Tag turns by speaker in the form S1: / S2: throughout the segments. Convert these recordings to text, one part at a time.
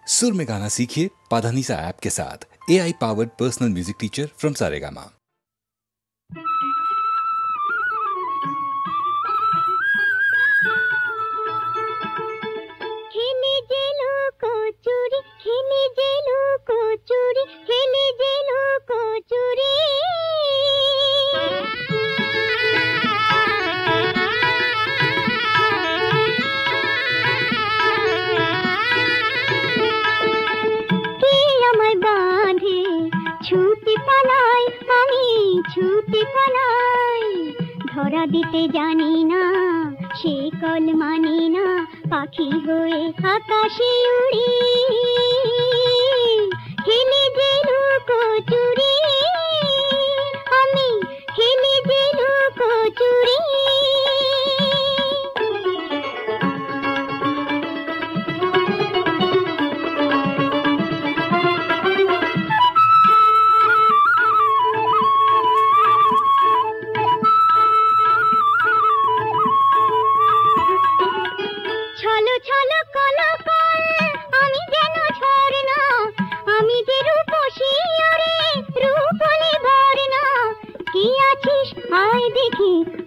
S1: सुर में गाना सीखिए पाधानीसा ऐप के साथ। AI powered personal music teacher from Saregama.
S2: खेले जेलो को चोरी, खेले जेलो को चोरी, खेले जेलो को चोरी। ছুটে পালাই আমি, ছুটে পালাই। ধরা দিতে জানি না, সে কল মানি না, পাখি হয়ে আকাশে উড়ি। খেলে যে লুকোচুরি আমি, খেলে যে লুকোচুরি।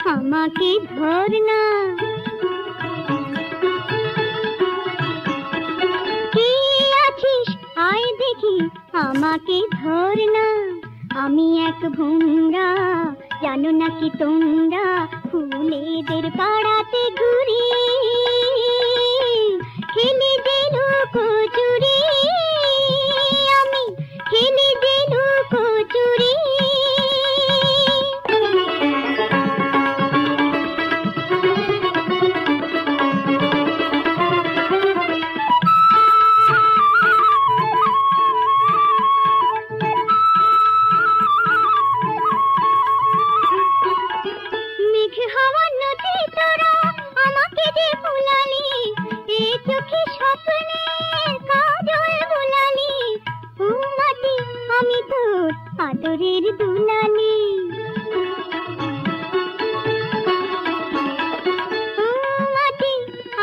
S2: আমাকে ধর না, কে আছিস আয় দেখি, আমাকে ধর না। আমি এক ভোমরা, জানো নাকি তোমরা, ফুলেদের পাড়াতে ঘুরি। খেলে যে লুকোচুরি আমি, খেলে যে লুকোচুরি। আদরের দুলালি, মাটি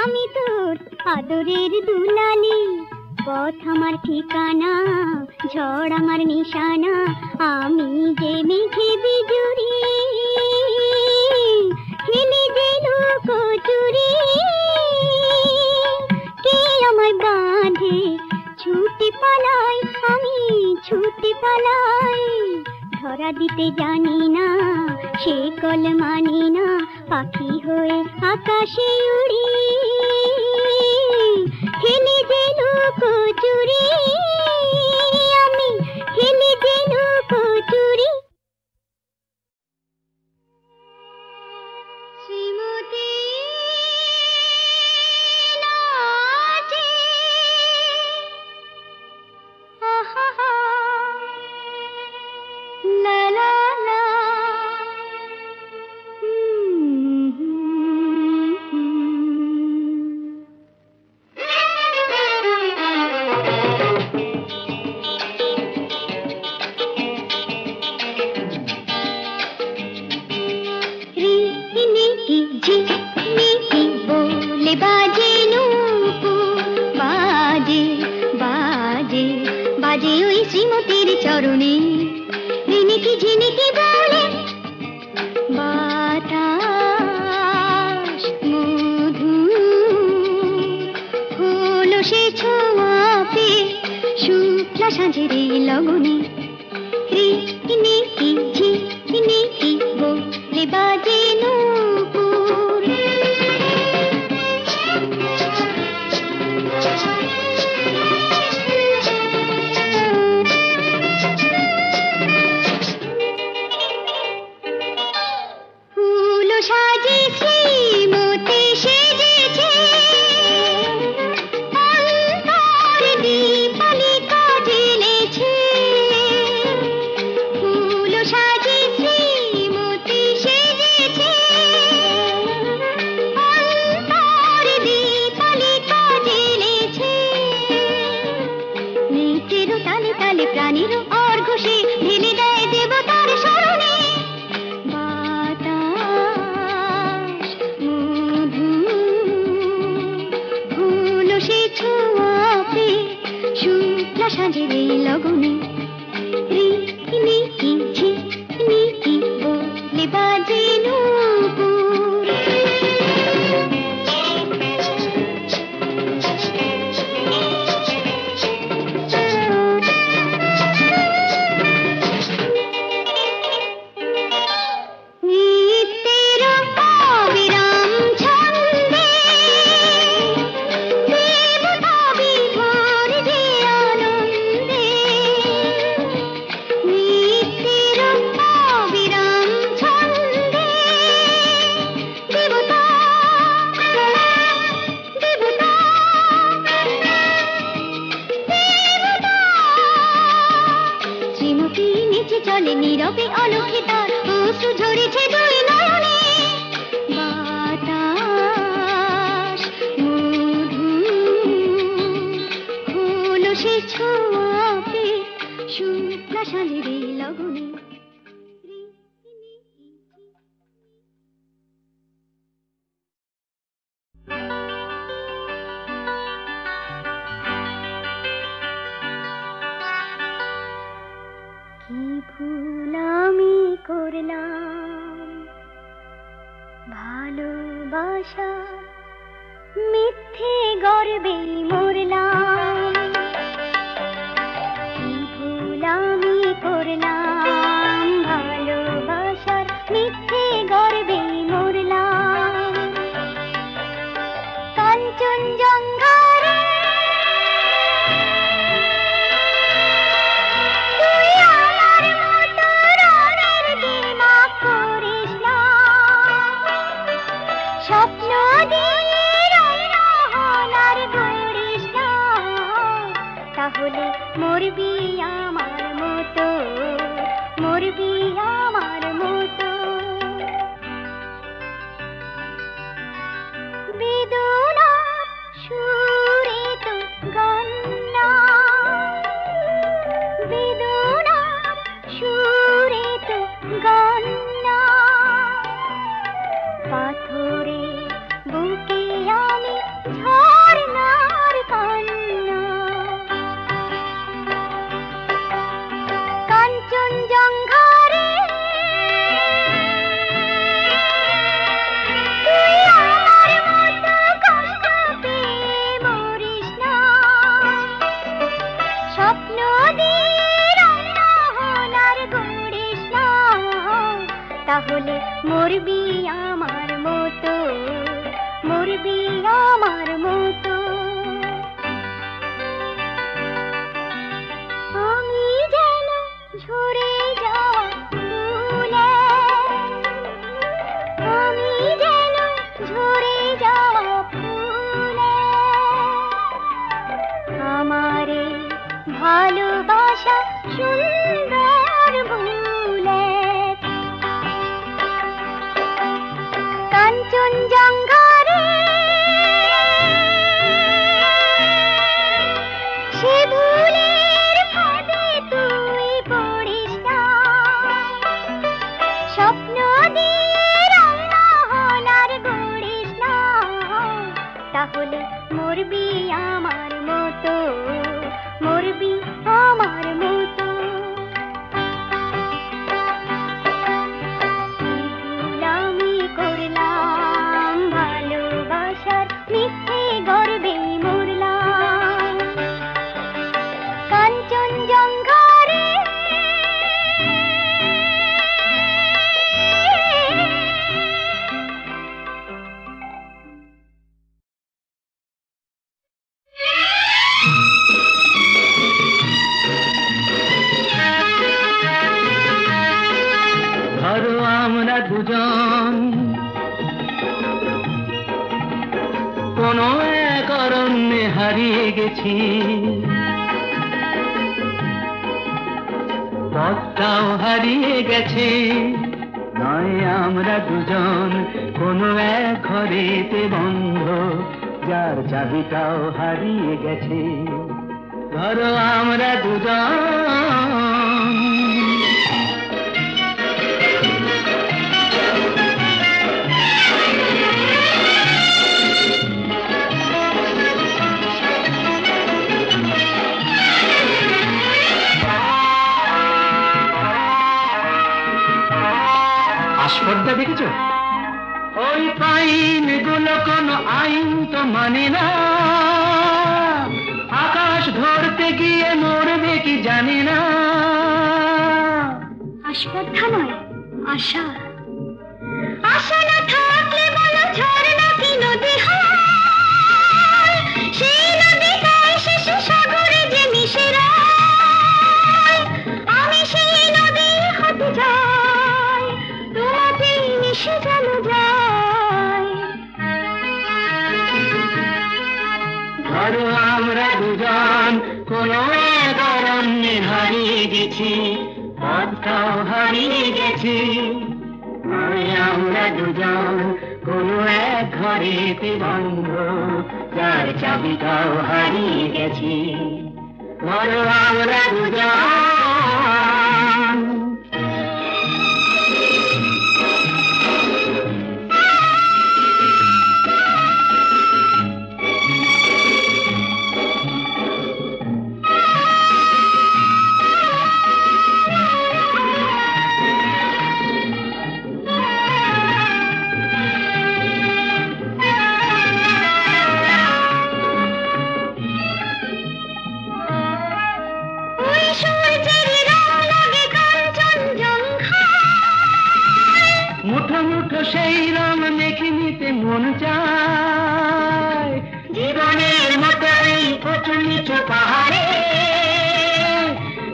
S2: আমি তোর আদরের দুলালি। পথ আমার ঠিকানা, ঝড় আমার নিশানা, আমি যে মেঘে বিজুরি। খেলে যে লুকোচুরি কে আমায় বাঁধে, ছুটে পালাই আমি, ছুটে পালাই। ধরা দিতে জানি না, সে কল মানি না, পাখি হয়ে আকাশে উড়ি। খেলে যে লুকোচুরি আমি, খেলে যে লুকোচুরি। শ্রীমতী শুক্লা সাঁঝের এই লগনে রি নি কি ঝি নি কি বলে বাজে নূপুর। চলে নীরবে অলক্ষিতা অশ্রু ঝরেছে দুই নয়নে বাতাস মধু হলো সে ছোঁয়াতে শুক্লা সাঁঝের এই লগনে। কি ভুল আমি করলাম ভালোবাসা মিথ্যে গর্বে মরলাম। কি ভুল আমি করলাম ভালোবাসার মিথ্যে গর্বে মরলাম। কাঞ্চনজঙ্ঘা স্বপ্ন তাহলে মরবি আমার মতো, মরবি আমার মতো। বেদনার সুরে তো গান না, বেদনার সুরে তো গান না। পাথরে বুকে আমি ঝরনার কান্না। কাঞ্চনজঙ্ঘা রে তুই আমার মতো কষ্ট পেয়ে মরিস না। স্বপ্ন দিয়ে রহনার গড়িস না, তাহলে মরবি আমার মতো, মরবি আমার মতো। আমি যেন ঝরে যাওয়া ফুলে, আমি যেন ঝরে যাওয়া ফুলে। আমারে ভালোবাসা সুন্দর ভুলে। কাঞ্চনজঙ্ঘা রে সে ভুলের ফাঁদে তুই পড়িস না। স্বপ্ন দিয়ে রহনার গড়িস না, তাহলে মরবি আমার মতো, মরবি আমার মতো। আমি করলাম ভালোবাসার মিথ্যে গর্বে মরলাম। কাঞ্চনজঙ্ঘা রে
S3: ধরো আমরা দুজন কোনো এক অরণ্যে হারিয়ে গেছি, পথটাও হারিয়ে গেছে। নয় আমরা দুজন কোনো এক ঘরেতে বন্ধ, যার চাবিটাও হারিয়ে গেছে। ধরো আমরা দুজন দেখেছো? ওই পাইন গুলো কোনো আইন তো মানে না, আকাশ ধরতে গিয়ে মরবে কি জানি না।
S2: আস্পর্ধা নয়, আশা। আশা না থাকলে বলো ঝর্ণা কি নদী হয়? সেই নদীটাই শেষে সাগরে যে মিশে যায়। আমি সেই নদী হতে যাই, তোমাতেই মিশে যেন যায়।
S3: ধরো আমরা দুজন কোনো এক অরণ্যে হারিয়ে গেছি, পথটাও হারিয়ে গেছি। আমরা দুজন কোনো এক ঘরেতে বন্ধ, যার চাবিটাও হারিয়ে গেছি। ধরো আমরা দুজন। মুঠো মুঠো সেই রং মেখে নিতে মন চায়, জীবনের মতো এই উঁচু নিচু পাহাড়ে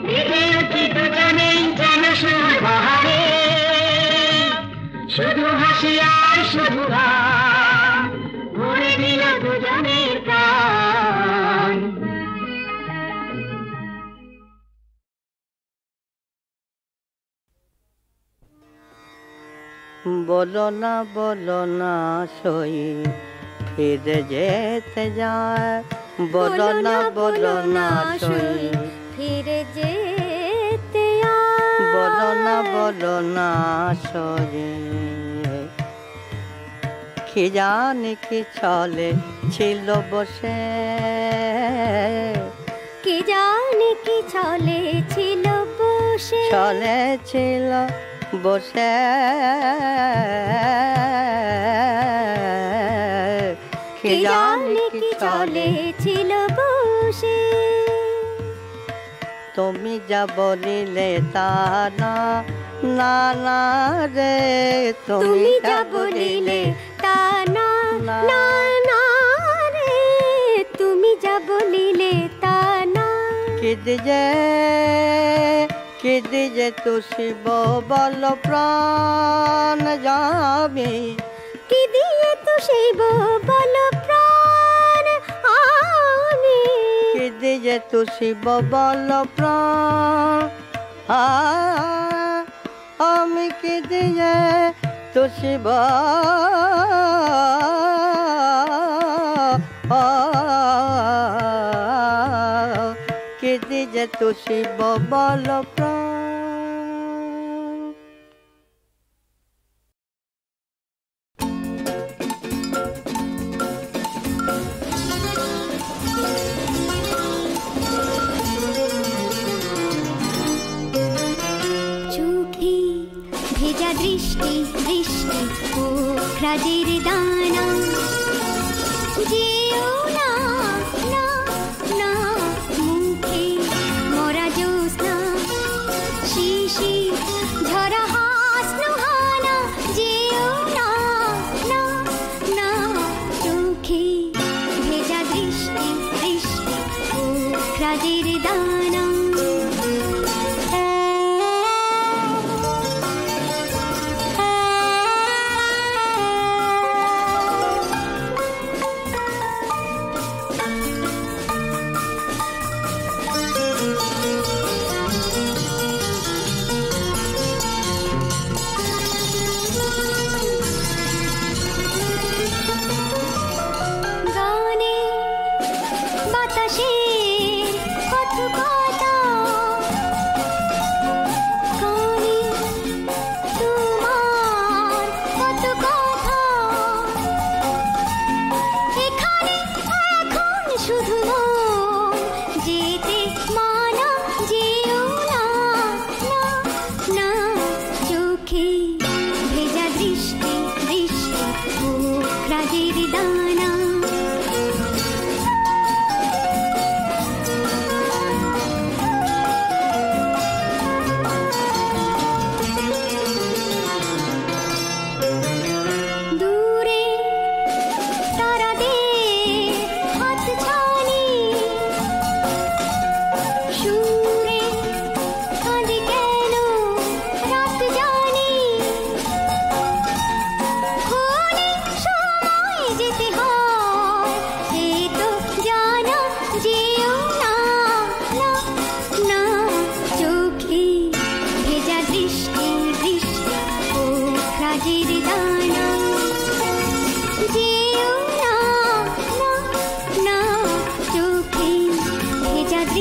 S3: বিধে উঠি দুজনেই যেন শুধু বাহারে। শুধু হাসি আর শুধু গান ভরে দিল দুজনের প্রাণ।
S4: বলো না সই ফিরে যেতে যায়, বলো না সই
S2: ফিরে যেতে
S4: বলো না সই। কি জানি কি চলে ছিল বসে,
S2: কি জানি কি চলে ছিল বসে,
S4: চলে ছিল বসে। কি জানি কি চলে
S2: ছিল বসে।
S4: তুমি যা বলিলে তা না, না না রে,
S2: তুমি যা বলিলে তা না, না না রে, তুমি যা বলিলে তা না।
S4: কি দিজে তু শিব বল প্রাণ যাবি,
S2: কি দিয়ে তু শিব বল প্রাণ আমি,
S4: কি দিজে তু শিব বল প্রাণ আমি, কি দিয়ে তু শিব কি দিজে তু শিব বল প্রাণ।
S2: চোখে ভেজা দৃষ্টি দৃষ্টি পোখরাজের দানা, যেও না না না মুখে মরা জ্যোৎস্না, শিশি ঝরা হাসনুহানা, যেও না না না চোখে ভেজা দৃষ্টি দৃষ্টি পোখরাজের দানা। গানে বাতাসের কথকতা,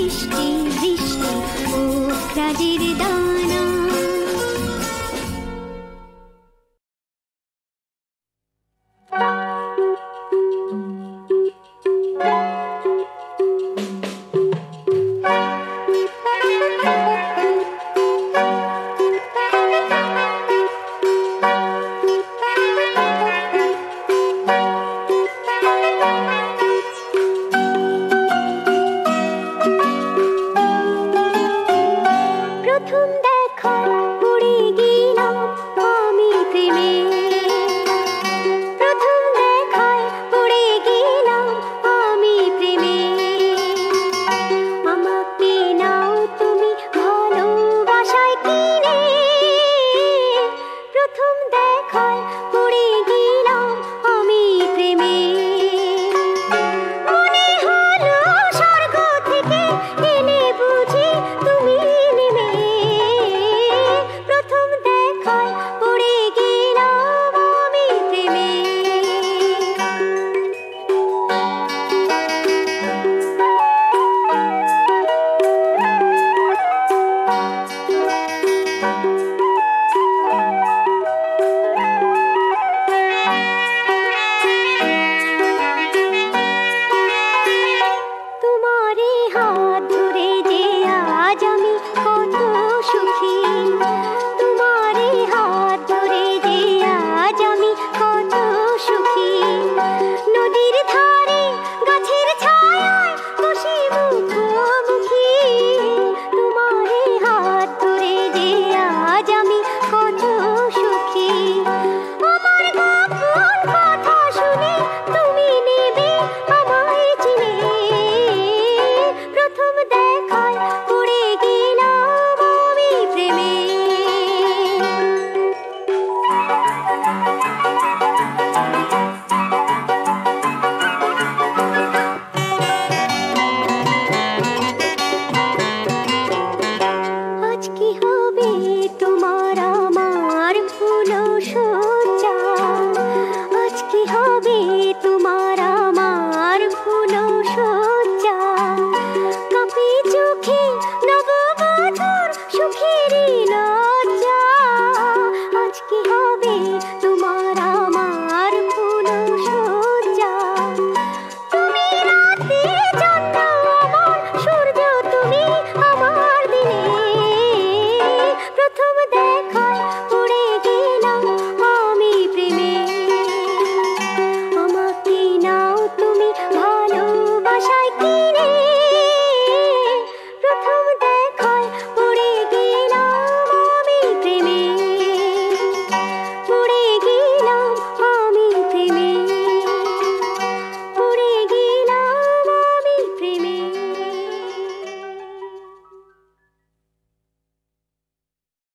S2: বৃষ্টি বৃষ্টি ও কাজের দানা